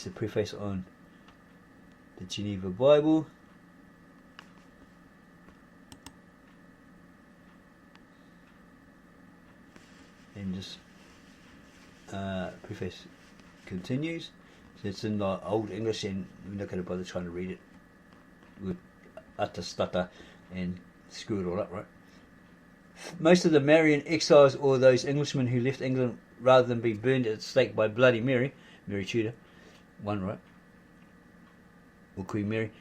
It's the preface on the Geneva Bible. And this preface continues. So it's in the Old English, and we're not going to bother trying to read it with utter stutter and screw it all up, right? Most of the Marian exiles, or those Englishmen who left England rather than be burned at the stake by Bloody Mary Tudor, one, right, or Queen Mary,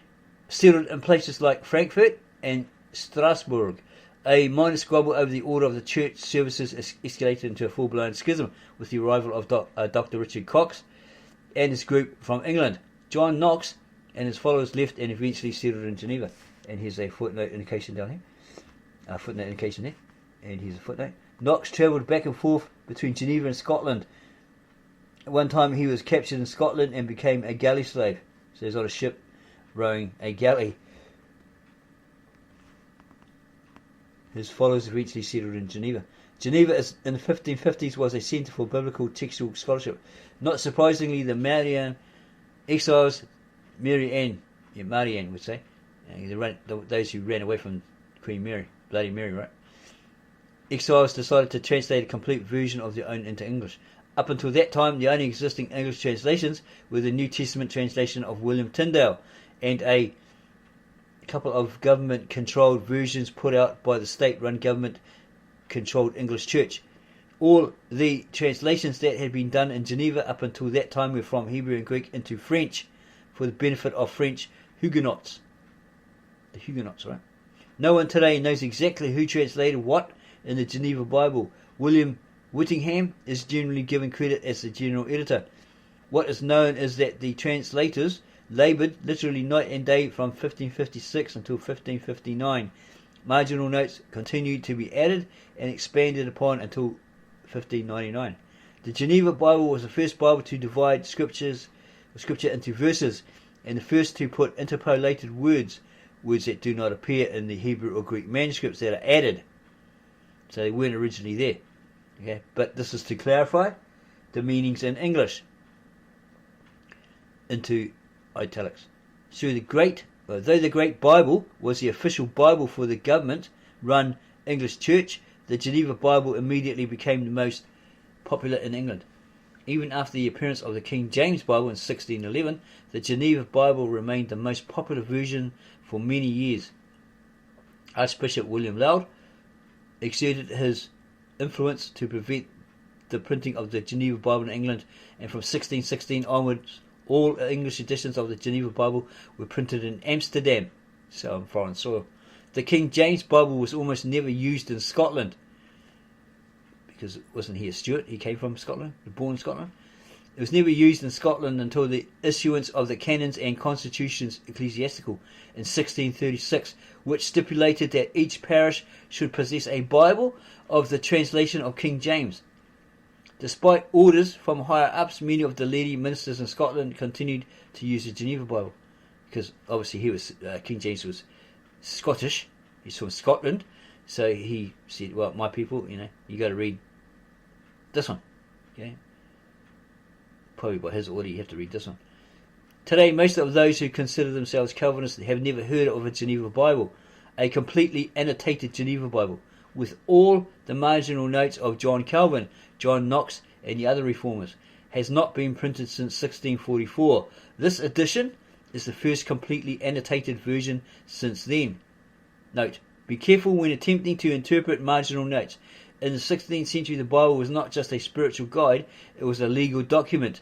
settled in places like Frankfurt and Strasbourg. A minor squabble over the order of the church services escalated into a full-blown schism with the arrival of Dr. Richard Cox and his group from England. John Knox and his followers left and eventually settled in Geneva. And here's a footnote indication down here. Footnote indication there. And here's a footnote. Knox travelled back and forth between Geneva and Scotland. At one time he was captured in Scotland and became a galley slave. So he's on a ship rowing a galley. His followers eventually settled in Geneva. Geneva in the 1550s was a centre for biblical textual scholarship. Not surprisingly, the Marian exiles, Marianne would say, those who ran away from Queen Mary, Bloody Mary, right? Exiles decided to translate a complete version of their own into English. Up until that time, the only existing English translations were the New Testament translation of William Tyndale and a couple of government-controlled versions put out by the state-run government-controlled English Church. All the translations that had been done in Geneva up until that time were from Hebrew and Greek into French for the benefit of French Huguenots. The Huguenots, right? No one today knows exactly who translated what in the Geneva Bible. William Whittingham is generally given credit as the general editor. What is known is that the translators laboured literally night and day from 1556 until 1559. Marginal notes continued to be added and expanded upon until 1599. The Geneva Bible was the first Bible to divide scripture into verses, and the first to put interpolated words that do not appear in the Hebrew or Greek manuscripts that are added. So they weren't originally there. Okay, but this is to clarify the meanings in English into italics. So though the Great Bible was the official Bible for the government-run English Church, the Geneva Bible immediately became the most popular in England. Even after the appearance of the King James Bible in 1611, the Geneva Bible remained the most popular version for many years. Archbishop William Laud exerted his influence to prevent the printing of the Geneva Bible in England, and from 1616 onwards, all English editions of the Geneva Bible were printed in Amsterdam, so on foreign soil. The King James Bible was almost never used in Scotland, because wasn't he a Stuart? He came from Scotland, born in Scotland. It was never used in Scotland until the issuance of the Canons and Constitutions Ecclesiastical in 1636, which stipulated that each parish should possess a Bible of the translation of King James. Despite orders from higher ups, many of the leading ministers in Scotland continued to use the Geneva Bible, because obviously King James was Scottish. He's from Scotland, so he said, "Well, my people, you got to read this one." Okay, probably by his order, you have to read this one. Today, most of those who consider themselves Calvinists have never heard of a Geneva Bible, a completely annotated Geneva Bible, with all the marginal notes of John Calvin, John Knox, and the other reformers, has not been printed since 1644. This edition is the first completely annotated version since then. Note: be careful when attempting to interpret marginal notes. In the 16th century, the Bible was not just a spiritual guide, it was a legal document.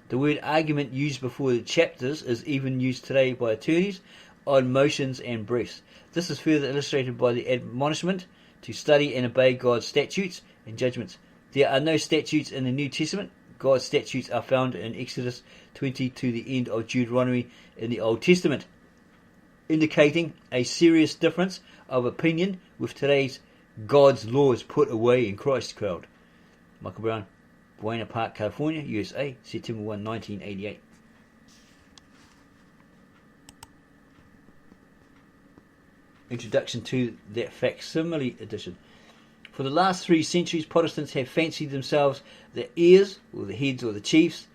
The word argument used before the chapters is even used today by attorneys on motions and briefs. This is further illustrated by the admonishment to study and obey God's statutes and judgments. There are no statutes in the New Testament. God's statutes are found in Exodus 20 to the end of Deuteronomy in the Old Testament, indicating a serious difference of opinion with today's God's laws put away in Christ crowd. Michael Brown, Buena Park, California, USA, September 1, 1988. Introduction to that facsimile edition. For the last 3 centuries, Protestants have fancied themselves the heirs, or the heads, or the chiefs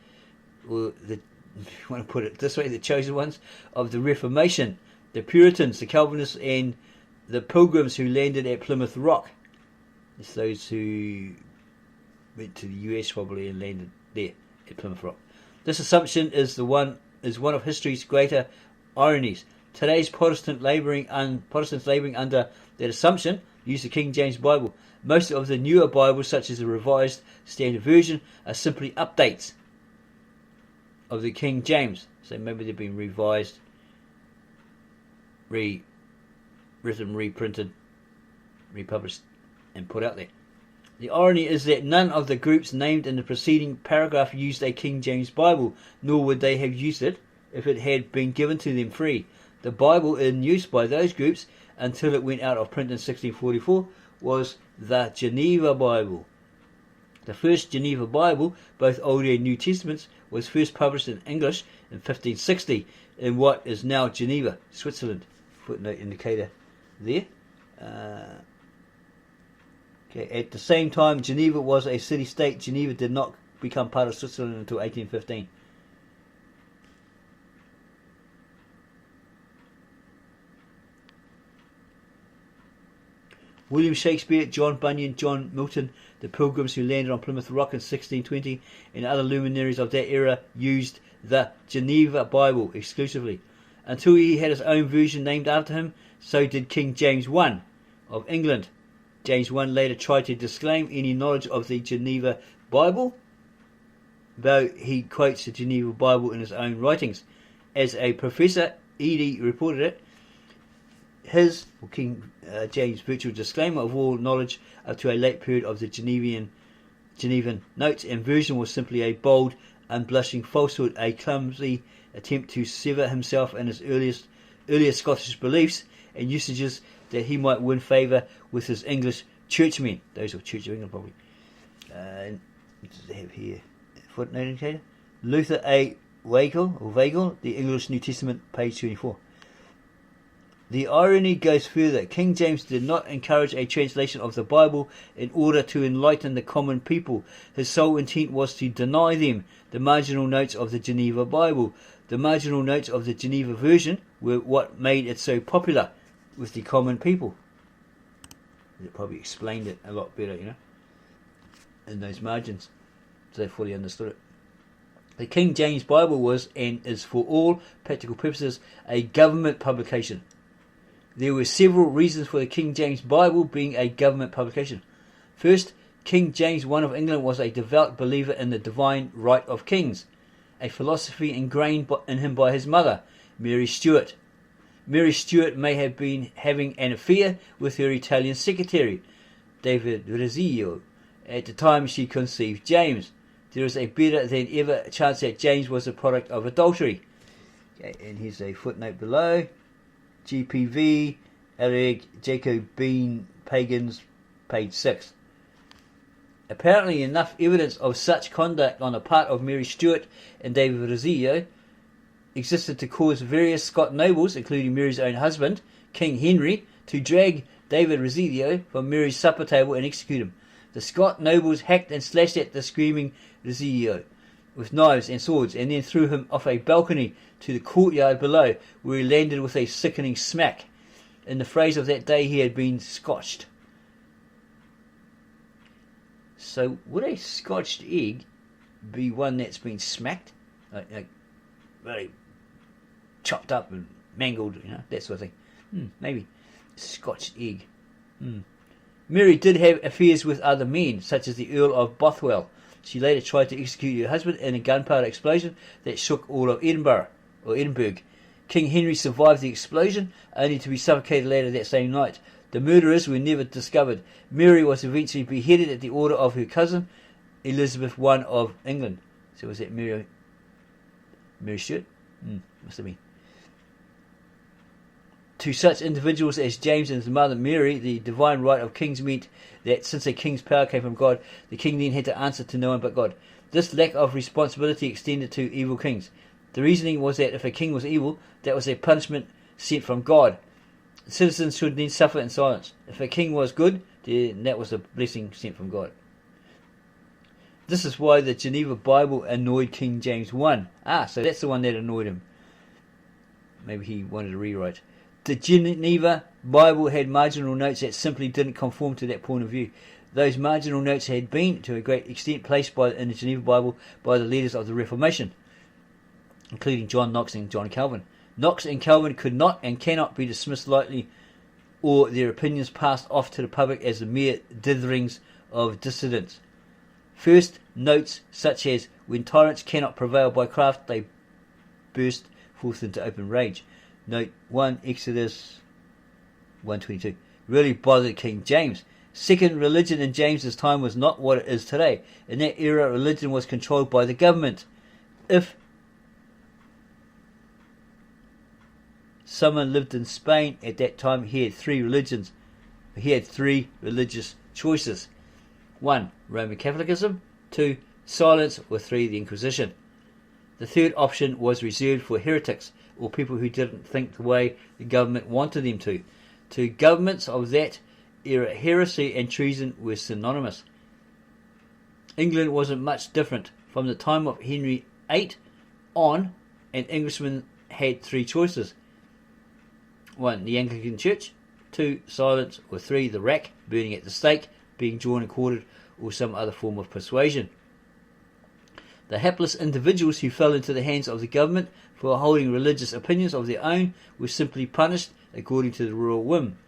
or the, if you want to put it this way, the chosen ones of the Reformation, the Puritans, the Calvinists, and the Pilgrims who landed at Plymouth Rock. It's those who went to the US probably and landed there at Plymouth Rock. This assumption is one of history's greater ironies. Today's Protestants labouring under that assumption use the King James Bible. Most of the newer Bibles, such as the Revised Standard Version, are simply updates of the King James. So maybe they've been revised, rewritten, reprinted, republished, and put out there. The irony is that none of the groups named in the preceding paragraph used a King James Bible, nor would they have used it if it had been given to them free. The Bible in use by those groups until it went out of print in 1644 was the Geneva Bible. The first Geneva Bible, both Olde and Newe Testaments, was first published in English in 1560 in what is now Geneva, Switzerland. Footnote indicator there. At the same time, Geneva was a city-state. Geneva did not become part of Switzerland until 1815. William Shakespeare, John Bunyan, John Milton, the Pilgrims who landed on Plymouth Rock in 1620, and other luminaries of that era used the Geneva Bible exclusively. Until he had his own version named after him, so did King James I of England. James I later tried to disclaim any knowledge of the Geneva Bible, though he quotes the Geneva Bible in his own writings. As a professor, Edie reported it, his, or King James' virtual disclaimer of all knowledge up to a late period of the Genevan notes and version was simply a bold, unblushing falsehood, a clumsy attempt to sever himself and his earlier Scottish beliefs and usages that he might win favour with his English churchmen, those of Church of England probably. What does it have here? Footnote indicator. Luther A. Weigel, The English New Testament, page 24. The irony goes further. King James did not encourage a translation of the Bible in order to enlighten the common people. His sole intent was to deny them the marginal notes of the Geneva Bible. The marginal notes of the Geneva version were what made it so popular with the common people. It probably explained it a lot better, in those margins, so they fully understood it. The King James Bible was and is for all practical purposes a government publication. There were several reasons for the King James Bible being a government publication. First, King James I of England was a devout believer in the divine right of kings, a philosophy ingrained in him by his mother, Mary Stuart. Mary Stuart may have been having an affair with her Italian secretary, David Rizzio, at the time she conceived James. There is a better than ever chance that James was a product of adultery. Okay, and here's a footnote below. GPV, Eric Jacobine Pagans, page 6. Apparently enough evidence of such conduct on the part of Mary Stuart and David Rizzio existed to cause various Scot nobles, including Mary's own husband, King Henry, to drag David Rizzio from Mary's supper table and execute him. The Scot nobles hacked and slashed at the screaming Rizzio with knives and swords, and then threw him off a balcony to the courtyard below, where he landed with a sickening smack. In the phrase of that day, he had been scotched. So, would a scotched egg be one that's been smacked? Like very chopped up and mangled, that sort of thing. Maybe. Scotched egg. Mary did have affairs with other men, such as the Earl of Bothwell. She later tried to execute her husband in a gunpowder explosion that shook all of Edinburgh. King Henry survived the explosion, only to be suffocated later that same night. The murderers were never discovered. Mary was eventually beheaded at the order of her cousin, Elizabeth I of England. So was that Mary Stuart? Must have been. To such individuals as James and his mother Mary, the divine right of kings meant that since a king's power came from God, the king then had to answer to no one but God. This lack of responsibility extended to evil kings. The reasoning was that if a king was evil, that was a punishment sent from God. Citizens should then suffer in silence. If a king was good, then that was a blessing sent from God. This is why the Geneva Bible annoyed King James I. So that's the one that annoyed him. Maybe he wanted to rewrite. The Geneva Bible had marginal notes that simply didn't conform to that point of view. Those marginal notes had been, to a great extent, placed in the Geneva Bible by the leaders of the Reformation, including John Knox and John Calvin. Knox and Calvin could not and cannot be dismissed lightly, or their opinions passed off to the public as the mere ditherings of dissidents. First notes such as, when tyrants cannot prevail by craft, they burst forth into open rage. Note 1 Exodus 1:22 really bothered King James. Second, religion in James's time was not what it is today. In that era, religion was controlled by the government. If someone lived in Spain at that time, he had three religious choices. 1. Roman Catholicism. 2. Silence. Or 3. The Inquisition. The third option was reserved for heretics, or people who didn't think the way the government wanted them to. To governments of that era, heresy and treason were synonymous. England wasn't much different. From the time of Henry VIII on, an Englishman had three choices. 1. The Anglican Church. 2. Silence. Or 3. The rack, burning at the stake, being drawn and quartered, or some other form of persuasion. The hapless individuals who fell into the hands of the government for holding religious opinions of their own were simply punished according to the royal whim.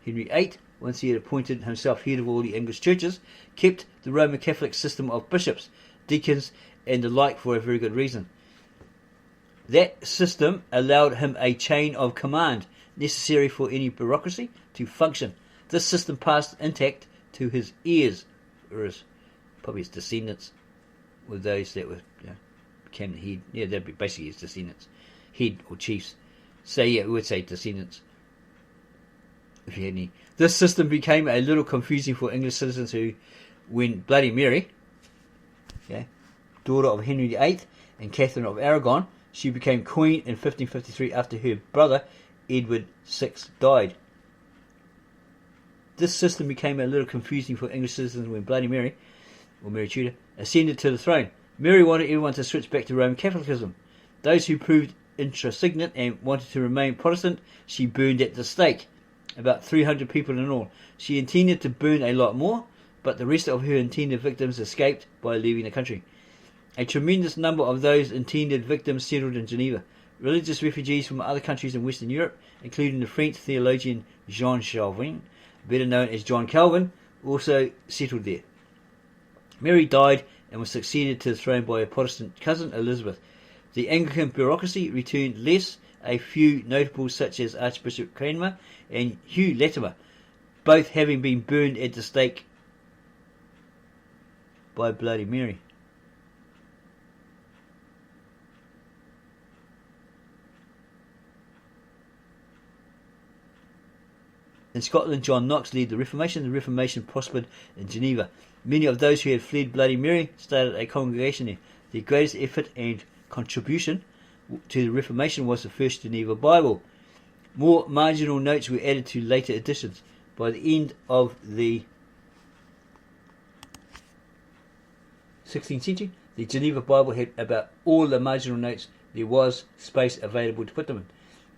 Henry VIII, once he had appointed himself head of all the English churches, kept the Roman Catholic system of bishops, deacons, and the like for a very good reason. That system allowed him a chain of command necessary for any bureaucracy to function. This system passed intact to his heirs, or probably his descendants, with those that were became the head. Yeah, that'd be basically his descendants, head or chiefs. So yeah, we would say descendants, if you had any. This system became a little confusing for English citizens who, when Bloody Mary, daughter of Henry VIII and Catherine of Aragon, she became queen in 1553 after her brother Edward VI died. This system became a little confusing for English citizens when Bloody Mary, or Mary Tudor, ascended to the throne. Mary wanted everyone to switch back to Roman Catholicism. Those who proved intransigent and wanted to remain Protestant, she burned at the stake. About 300 people in all. She intended to burn a lot more, but the rest of her intended victims escaped by leaving the country. A tremendous number of those intended victims settled in Geneva. Religious refugees from other countries in Western Europe, including the French theologian Jean Calvin, better known as John Calvin, also settled there. Mary died and was succeeded to the throne by her Protestant cousin Elizabeth. The Anglican bureaucracy returned less, a few notables such as Archbishop Cranmer and Hugh Latimer, both having been burned at the stake by Bloody Mary. In Scotland, John Knox led the Reformation. The Reformation prospered in Geneva. Many of those who had fled Bloody Mary started a congregation there. Their greatest effort and contribution to the Reformation was the first Geneva Bible. More marginal notes were added to later editions. By the end of the 16th century, the Geneva Bible had about all the marginal notes there was space available to put them in.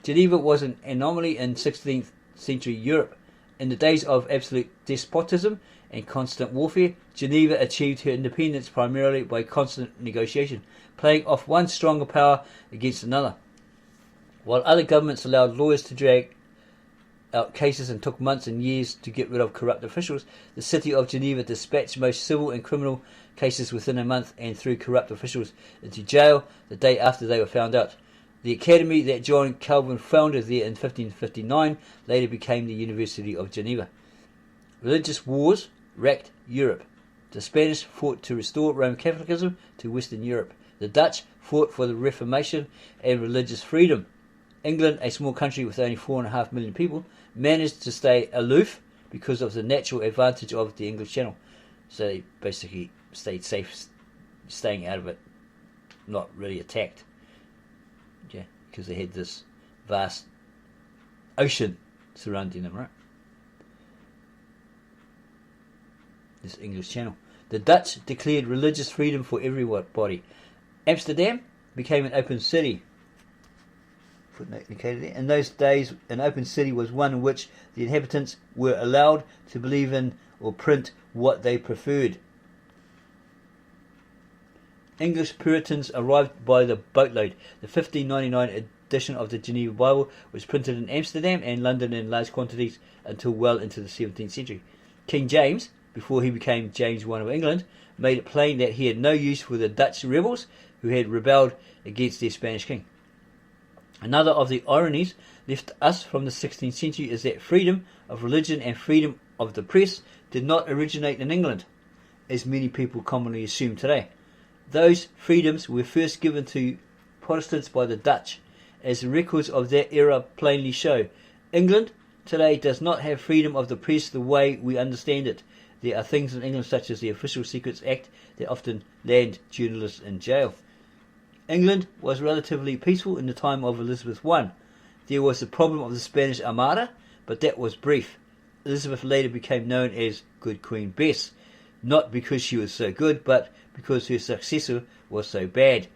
Geneva was an anomaly in 16th century Europe. In the days of absolute despotism and constant warfare, Geneva achieved her independence primarily by constant negotiation, playing off one stronger power against another. While other governments allowed lawyers to drag out cases and took months and years to get rid of corrupt officials, the city of Geneva dispatched most civil and criminal cases within a month and threw corrupt officials into jail the day after they were found out. The academy that John Calvin founded there in 1559 later became the University of Geneva. Religious wars racked Europe. The Spanish fought to restore Roman Catholicism to Western Europe. The Dutch fought for the Reformation and religious freedom. England, a small country with only 4.5 million people, managed to stay aloof because of the natural advantage of the English Channel. So they basically stayed safe, staying out of it, not really attacked. Yeah, because they had this vast ocean surrounding them, right? This English Channel. The Dutch declared religious freedom for everybody. Amsterdam became an open city. Footnote indicated there. In those days, an open city was one in which the inhabitants were allowed to believe in or print what they preferred. English Puritans arrived by the boatload. The 1599 edition of the Geneva Bible was printed in Amsterdam and London in large quantities until well into the 17th century. King James, before he became James I of England, made it plain that he had no use for the Dutch rebels who had rebelled against their Spanish king. Another of the ironies left us from the 16th century is that freedom of religion and freedom of the press did not originate in England, as many people commonly assume today. Those freedoms were first given to Protestants by the Dutch, as the records of that era plainly show. England today does not have freedom of the press the way we understand it. There are things in England such as the Official Secrets Act that often land journalists in jail. England was relatively peaceful in the time of Elizabeth I. There was the problem of the Spanish Armada, but that was brief. Elizabeth later became known as Good Queen Bess, not because she was so good, but because her successor was so bad.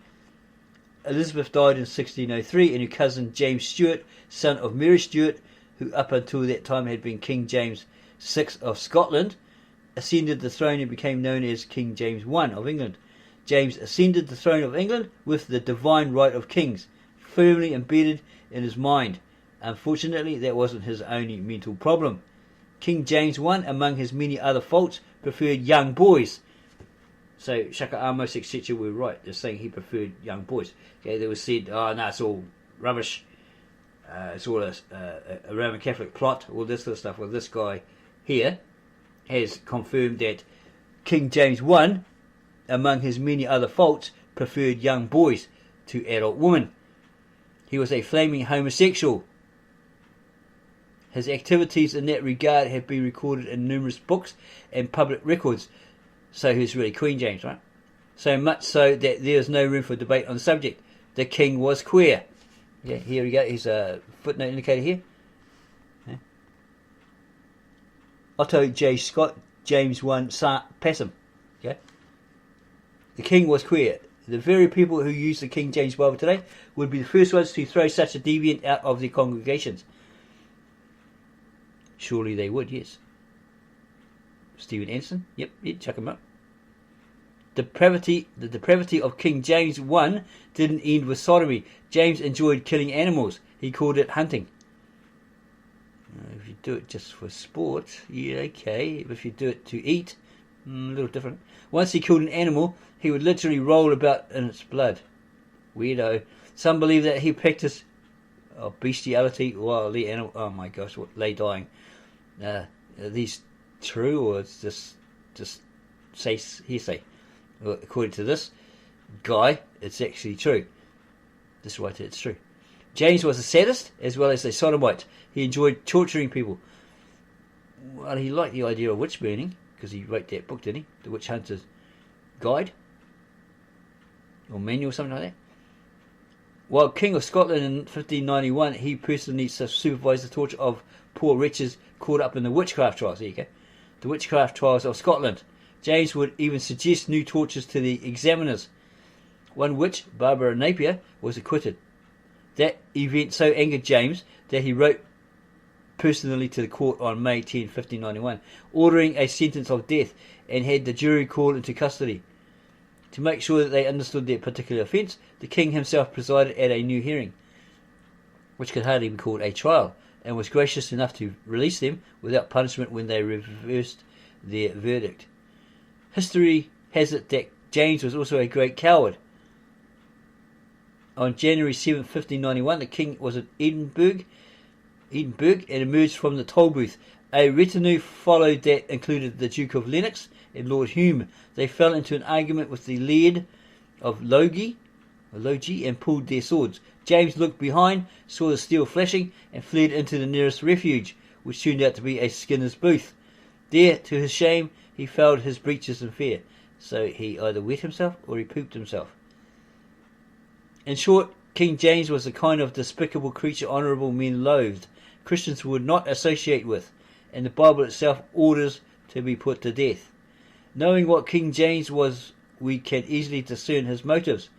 Elizabeth died in 1603, and her cousin James Stuart, son of Mary Stuart, who up until that time had been King James VI of Scotland, ascended the throne and became known as King James I of England. James ascended the throne of England with the divine right of kings firmly embedded in his mind. Unfortunately, that wasn't his only mental problem. King James I, among his many other faults, preferred young boys. So Shaka Amos, etc. were right. They're saying he preferred young boys. Okay, they were said, oh no, it's all rubbish. It's all a Roman Catholic plot, all this sort of stuff. Well, this guy here has confirmed that King James I, among his many other faults, preferred young boys to adult women. He was a flaming homosexual. His activities in that regard have been recorded in numerous books and public records. So he was really Queen James, right? So much so that there is no room for debate on the subject. The king was queer. Yeah, here we go. Here's a footnote indicator here. Yeah. Otto J. Scott, James I. Passam. Okay. The king was queer. The very people who use the King James Bible today would be the first ones to throw such a deviant out of their congregations. Surely they would, yes. Stephen Anderson, yep, chuck him up. The depravity of King James I didn't end with sodomy. James enjoyed killing animals. He called it hunting. If you do it just for sport, yeah, okay. If you do it to eat, a little different. Once he killed an animal, he would literally roll about in its blood. Weirdo. Some believe that he practiced bestiality while the animal, oh my gosh, what, lay dying. Are these true, or it's just hearsay? Well, according to this guy, it's actually true. This writer, it's true. James was a sadist as well as a sodomite. He enjoyed torturing people. Well, he liked the idea of witch burning, because he wrote that book, didn't he? The Witch Hunter's Guide, or manual, something like that. While King of Scotland in 1591, he personally supervised the torture of poor wretches caught up in the witchcraft trials. There you go. The witchcraft trials of Scotland. James would even suggest new tortures to the examiners. One witch, Barbara Napier, was acquitted. That event so angered James that he wrote personally to the court on May 10, 1591, ordering a sentence of death, and had the jury called into custody. To make sure that they understood their particular offence, the king himself presided at a new hearing, which could hardly be called a trial, and was gracious enough to release them without punishment when they reversed their verdict. History has it that James was also a great coward. On January 7, 1591, the king was at Edinburgh and emerged from the toll booth. A retinue followed that included the Duke of Lennox and Lord Hume. They fell into an argument with the Laird of Logie and pulled their swords. James looked behind, saw the steel flashing, and fled into the nearest refuge, which turned out to be a skinner's booth. There, to his shame, he fouled his breeches in fear. So he either wet himself or he pooped himself. In short, King James was the kind of despicable creature honourable men loathed, Christians would not associate with, and the Bible itself orders to be put to death. Knowing what King James was, we can easily discern his motives.